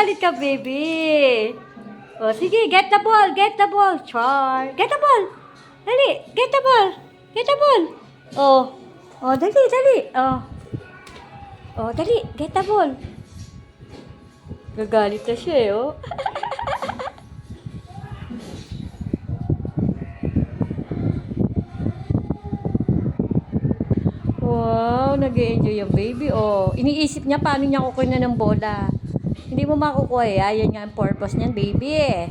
Nagagalit ka, baby. O, sige, get the ball, get the ball. Char. Get the ball. Dali, get the ball. Get the ball. Oh. Oh, dali, dali. Oh. Oh, dali, get the ball. Gagalit na siya eh, oh. Wow, nag-enjoy yung baby. Oh, iniisip niya paano niya kukuha ng bola. Hindi mo makukuha eh. Yan nga ang purpose niyan, baby eh.